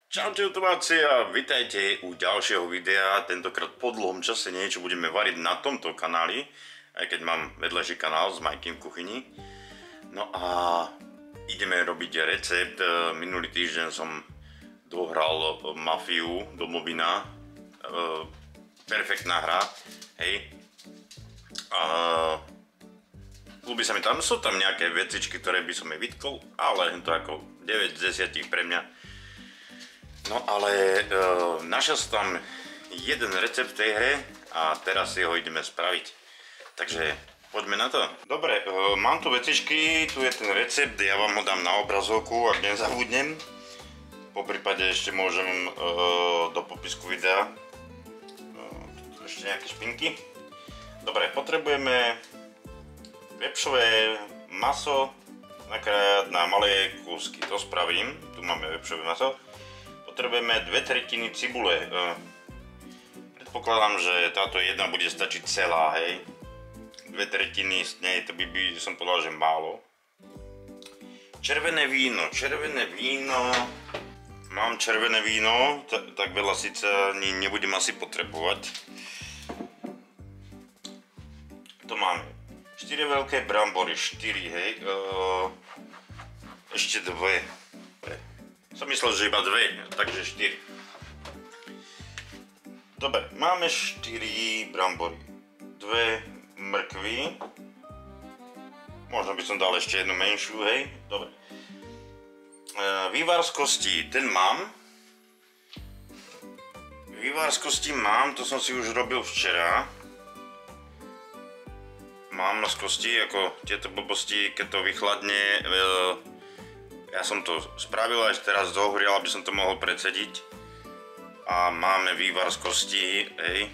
Čaute YouTubáci a vitajte u ďalšieho videa. Tentokrát po dlhom čase niečo budeme variť na tomto kanáli, aj keď mám vedľajší kanál s Majkým v kuchyni. No a ideme robiť recept. Minulý týždeň som dohral Mafiu do Mobina. Perfektná hra, hej. Ľúbi sa mi tam, sú tam nejaké vecičky, ktoré by som jej vytkol, ale to ako 9 z 10 pre mňa. No ale našiel som tam jeden recept v tej hre a teraz si ho ideme spraviť. Takže poďme na to. Dobre, mám tu vecičky, tu je ten recept, ja vám ho dám na obrazovku, ak nezabudnem. Poprípade ešte môžem do popisku videa ešte nejaké špinky. Dobre, potrebujeme vepšové maso nakrájať na malé kúsky, to spravím. Tu máme vepšové maso. Potrebujeme 2/3 cibule. Predpokladám, že táto jedna bude stačiť celá, hej. 2/3 z nej, to by som povedal, že málo. Červené víno. Mám červené víno, tak veľa síce nebudem asi potrebovať. To máme 4 veľké brambory, 4, hej. Ešte 2. Som myslel, že iba 2, takže 4. Dobre, máme 4 brambory, 2 mrkvy. Možno by som dal ešte jednu menšiu, hej. Dobre. Vývar z kostí, ten mám. Vývar z kostí mám, to som si už robil včera. Mám z kostí, ako tieto blbosti, keď to vychladne. Ja som to spravil až teraz zohrial, aby som to mohol predsediť. A máme vývar z kostí, hej.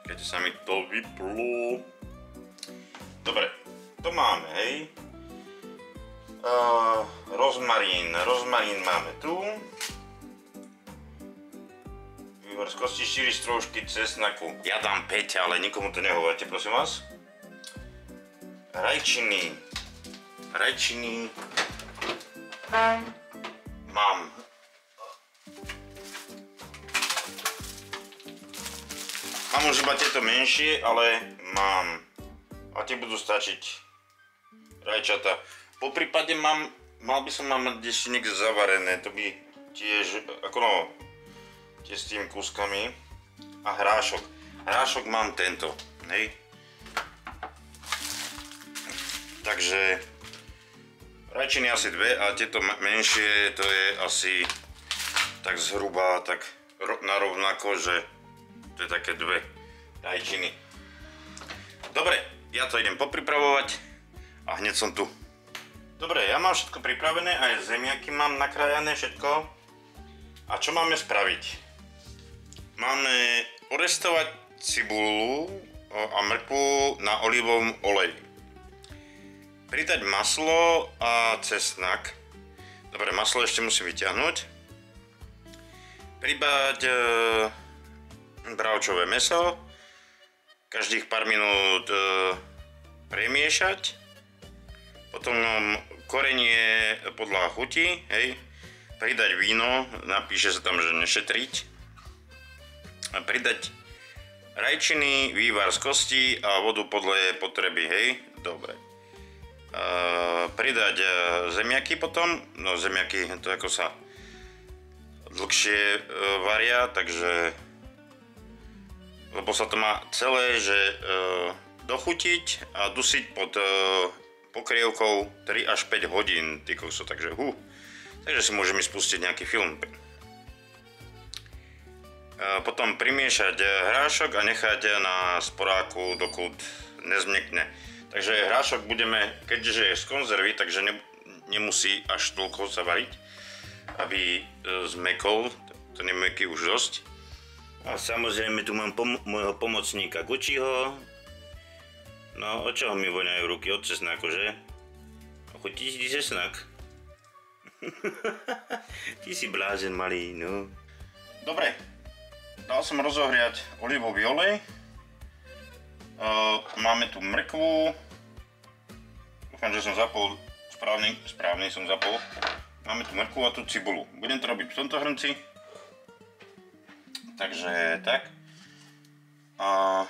Keď sa mi to vyplo. Dobre, to máme, hej. Rozmarín máme tu. Vývar z kostí, 4 stroužky cesnaku. Ja dám 5, ale nikomu to nehovorte, prosím vás. Rajčiny mám. Mám už iba tieto menšie, ale mám. A tie budú stačiť. Rajčata. Po prípade mal by som mať ešte niekde zavarené, to by tiež, ako no, tie s tým kúskami. A hrášok mám tento, hej. Takže rajčiny asi 2 a tieto menšie to je asi tak zhruba tak narovnako, že to je také 2 rajčiny. Dobre, ja to idem popripravovať a hneď som tu. Dobre, ja mám všetko pripravené, aj zemiaky mám nakrájané všetko. A čo máme spraviť? Máme orestovať cibulu a mrkvu na olivovom oleji. Pridať maslo a cesnak. Dobre, maslo ešte musím vyťahnuť. Pridať bravčové mäso. Každých pár minút premiešať. Potom korenie podľa chuti, hej. Pridať víno, napíše sa tam, že nešetriť. A pridať rajčiny, vývar z kostí a vodu podľa potreby, hej. Dobre. Pridať zemiaky potom, no zemiaky to ako sa dlhšie varia, takže lebo sa to má celé, že dochutiť a dusiť pod pokrievkou 3 až 5 hodín, ty kokso, takže takže si môžeme spustiť nejaký film. Potom primiešať hrášok a nechať na sporáku, dokud nezmekne. Takže hrášok budeme, keďže je z konzervy, takže nemusí až toľko sa variť, aby zmekol, to nemeký už dosť. A samozrejme tu mám môjho pomocníka Gucciho. No, od čoho mi voňajú ruky? Od cesnaku, že? Chutí ti cesnak? Ty si blázen malý, no. Dobre, dal som rozohriať olivový olej. Máme tu mrkvu. Dúfam, že som zapol správne som zapol. Máme tu mrkvu a tú cibulu. Budem to robiť v tomto hrnci. Takže tak. A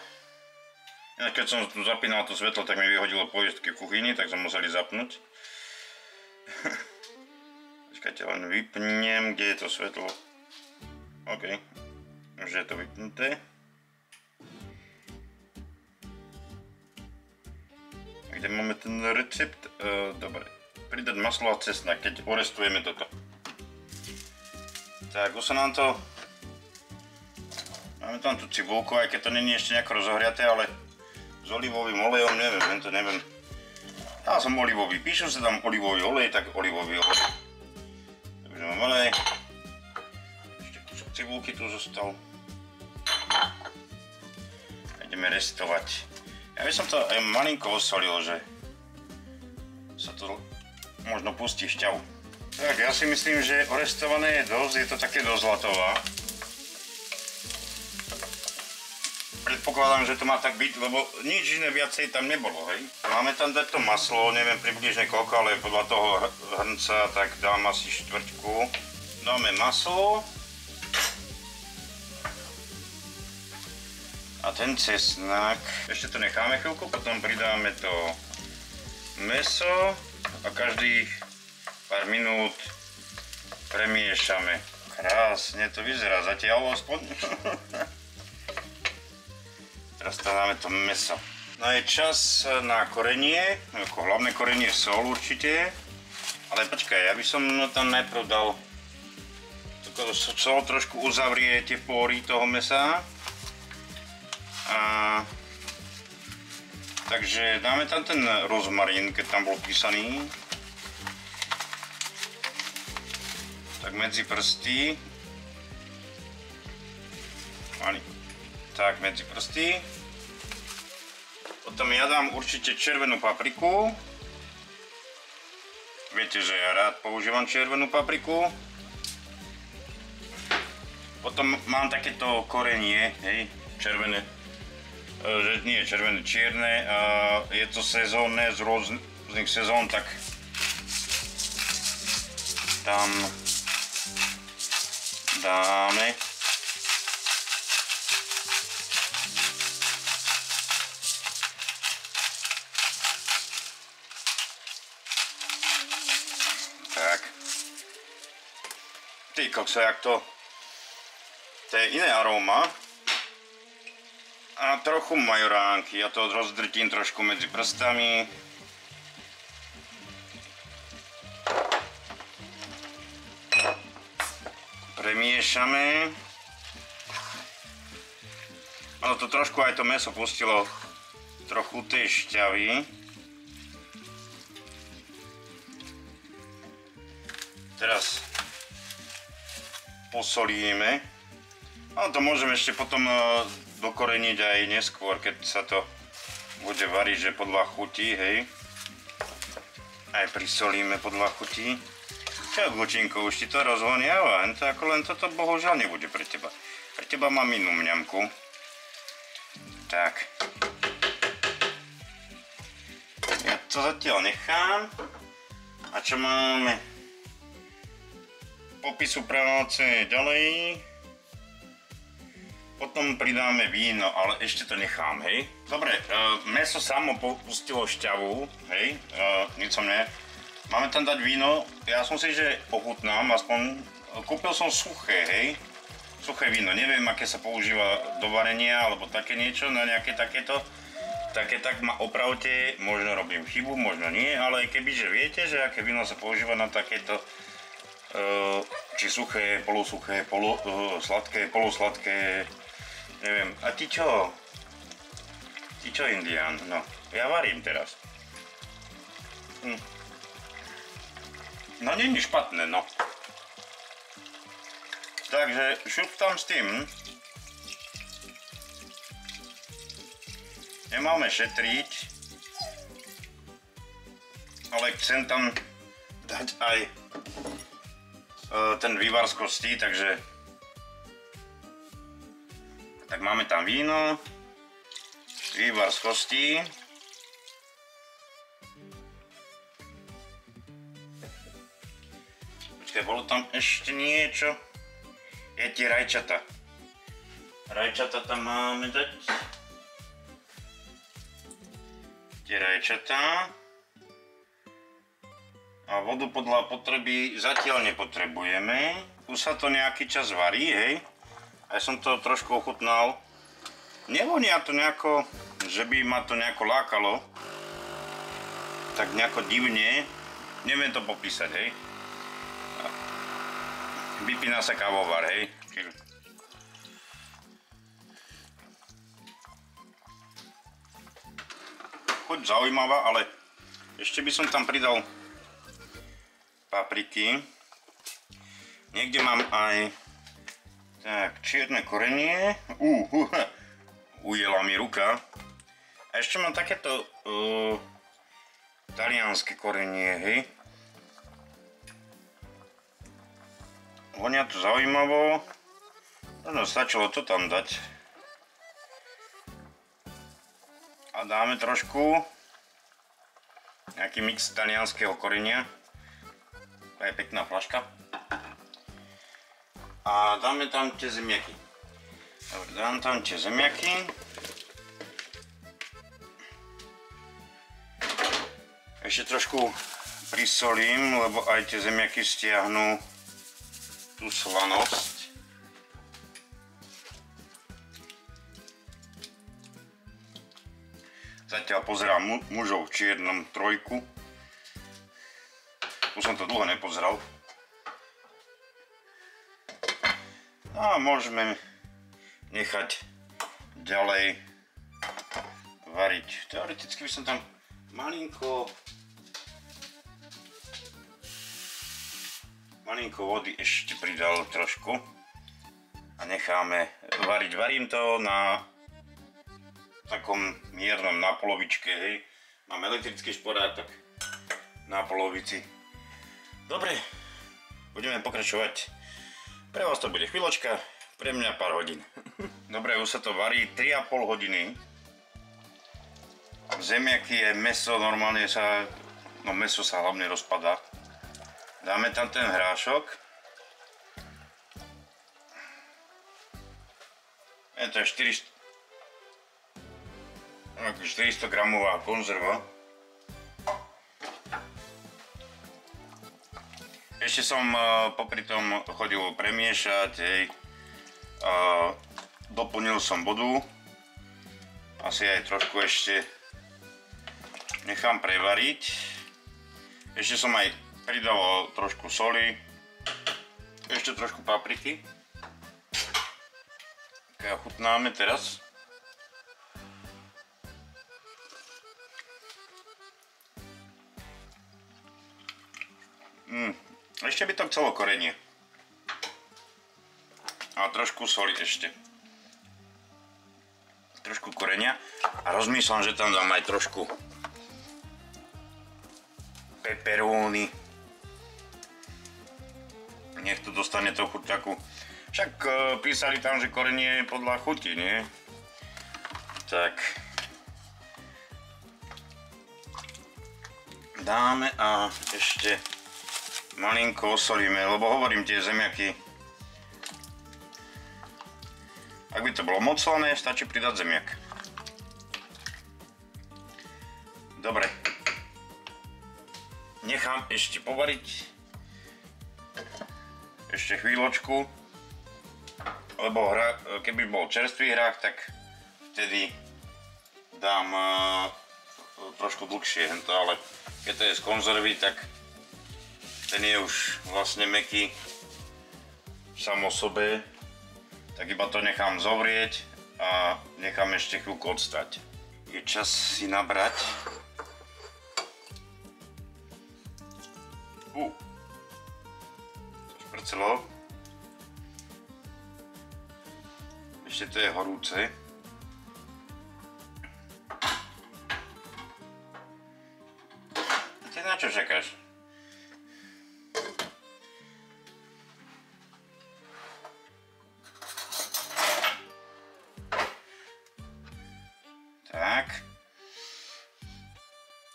keď som tu zapínal to svetlo, tak mi vyhodilo poistky v kuchyni, tak som museli zapnúť. Počkajte, len vypnem, kde je to svetlo. OK, už je to vypnuté. Kde máme ten recept? Dobre, pridať maslo a cesnak, keď orestujeme toto. Tak, už sa nám to... Máme tam tú cibulku, aj keď to není ešte nejako rozohriaté, ale s olivovým olejom, neviem. Dal som olivový, píšu sa tam olivový olej, tak olivový olej. Takže mám olej. Ešte kúsok cibulky tu zostal. Ideme restovať. Ja by som to aj malinko osolil, že sa to možno pustí šťavu. Tak, ja si myslím, že orestované je dosť, je to také dosť zlatová. Predpokladám, že to má tak byť, lebo nič iné viacej tam nebolo, hej. Máme tam dať to maslo, neviem približne koľko, ale podľa toho hrnca tak dám asi štvrťku. Dáme maslo. A ten cesnak. Ešte to necháme chvíľku, potom pridáme to mäso a každých pár minút premiešame. Krásne to vyzerá zatiaľ aspoň. Teraz tam dáme to mäso. No je čas na korenie, ako hlavné korenie sol určite. Ale počkaj, ja by som tam najprv dal sol, trošku uzavrie tie pory toho mäsa. Takže dáme tam ten rozmarín, keď tam bol písaný. Tak medzi prsty. Tak medzi prsty. Potom ja dám určite červenú papriku. Viete, že ja rád používam červenú papriku. Potom mám takéto korenie, hej, červené. Nie červené, čierne. Je to sezónne z rôznych sezón, tak tam dáme. Tak. Ty kokso, jak to? To je iné aróma. A trochu majoránky. Ja to rozdrtím trošku medzi prstami. Premiešame. Ono to trošku aj to mäso pustilo trochu tej šťavy. Teraz posolíme. A to môžeme ešte potom dokoreniť aj neskôr, keď sa to bude variť, že podľa chutí, hej. Aj prisolíme podľa chutí. Čo, Gučinko, už ti to rozvoniava, len toto bohužiaľ nebude pre teba. Pre teba mám inú mňamku. Tak. Ja to zatiaľ nechám. A čo máme? Popisu práce ďalej. Potom pridáme víno, ale ešte to nechám, hej. Dobre, mäso samo pustilo šťavu, hej, nič som ne. Máme tam dať víno, ja som si, že ochutnám, aspoň kúpil som suché, hej. Suché víno, neviem, aké sa používa do varenia, alebo také niečo, na nejaké takéto. Také tak ma opravte, možno robím chybu, možno nie, ale kebyže viete, že aké víno sa používa na takéto, či suché, polosuché, sladké, polusladké, neviem. A ty čo? Ty čo, Indián? No, ja varím teraz. No, nie je špatné, no. Takže šup tam s tým. Nemáme šetriť. Ale chcem tam dať aj ten vývar z kostí, takže tak máme tam víno, vývar z kostí. Počkaj, bolo tam ešte niečo. Je tie rajčata. Rajčata tam máme dať. Tie rajčatá. A vodu podľa potreby zatiaľ nepotrebujeme. Už sa to nejaký čas varí, hej. Ja som to trošku ochutnal. Nevonia to nejako, že by ma to nejako lákalo. Tak nejako divne. Neviem to popísať, hej. Vypína sa kávovar, hej. Chuť zaujímavá, ale ešte by som tam pridal papriky. Niekde mám aj tak, čierne korenie. Ujela mi ruka. A ešte mám takéto talianske korenie, hej. Vonia to zaujímavo. No, stačilo to tam dať. A dáme trošku nejaký mix talianského korenia. To je pekná fľaška. A dáme tam tie zemiaky. Dobre, dám tam tie zemiaky. Ešte trošku prisolím, lebo aj tie zemiaky stiahnu tú slanosť. Zatiaľ pozerám mužov v čiernom trojku. Už som to dlho nepozeral. A môžeme nechať ďalej variť. Teoreticky by som tam malinko vody ešte pridal trošku a necháme variť. Varím to na takom miernom na polovičke, hej. Mám elektrický šporák, tak na polovici. Dobre, budeme pokračovať. Pre vás to bude chvíľočka, pre mňa pár hodín. Dobre, už sa to varí 3,5 hodiny. Zemiaky aj mäso normálne sa, no mäso sa hlavne rozpadá. Dáme tam ten hrášok. Je to 400 gramová konzerva. Ešte som popri tom chodil premiešať, hej. Doplnil som vodu. Asi aj trošku ešte nechám prevariť. Ešte som aj pridal trošku soli. Ešte trošku papriky. Tak chutnáme teraz. Ešte by to chcelo korenie. A trošku soli ešte. Trošku korenia. A rozmýšľam, že tam dám aj trošku peperóny. Nech to dostane trochu takú... Však písali tam, že korenie je podľa chuti, nie? Tak. Dáme a ešte malinko osolíme, lebo hovorím, tie zemiaky, ak by to bolo moc slané, stačí pridať zemiak. Dobre. Nechám ešte povariť. Ešte chvíľočku. Lebo keby bol čerstvý hrách, tak vtedy dám trošku dlhšie, ale keď to je z konzervy, tak ten je už vlastne mäkký sám o sobe, tak iba to nechám zovrieť a nechám ešte chvíľku odstať. Je čas si nabrať. Šprcelo. Ešte to je horúce. Ty na čo čakáš? Tak.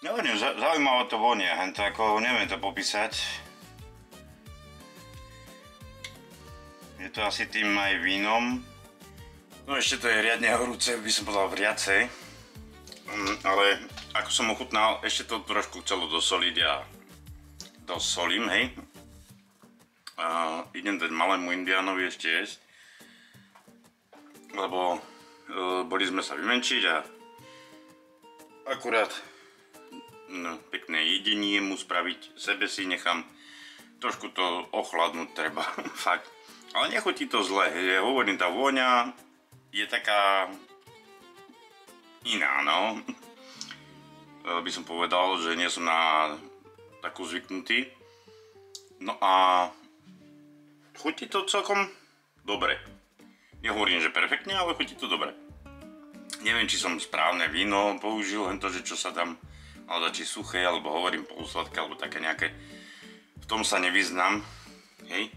Neviem, zaujímavé to vonia, ako neviem to popísať. Je to asi tým aj vínom. No ešte to je riadne horúce, by som povedal vriacej. Ale ako som ochutnal, ešte to trošku chcelo dosoliť a dosolím, hej. A idem dať malému indiánovi ešte jesť. Lebo boli sme sa vymenšiť a akurát pekné jedenie mu spraviť, sebe si nechám, trošku to ochladnúť treba, fakt. Ale nechutí to zle, ja hovorím, tá vôňa je taká iná, no. By som povedal, že nie som na takú zvyknutý. No a chutí to celkom dobre. Nehovorím, že perfektne, ale chutí to dobre. Neviem, či som správne víno použil, len to, že čo sa tam mal dať, či suché, alebo hovorím polusladké, alebo také nejaké. V tom sa nevyznám, hej.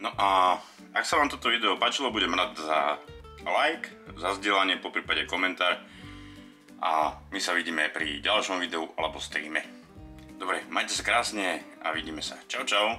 No a ak sa vám toto video páčilo, budem rád za like, za zdieľanie, poprípade komentár. A my sa vidíme pri ďalšom videu alebo streame. Dobre, majte sa krásne a vidíme sa. Čau, čau.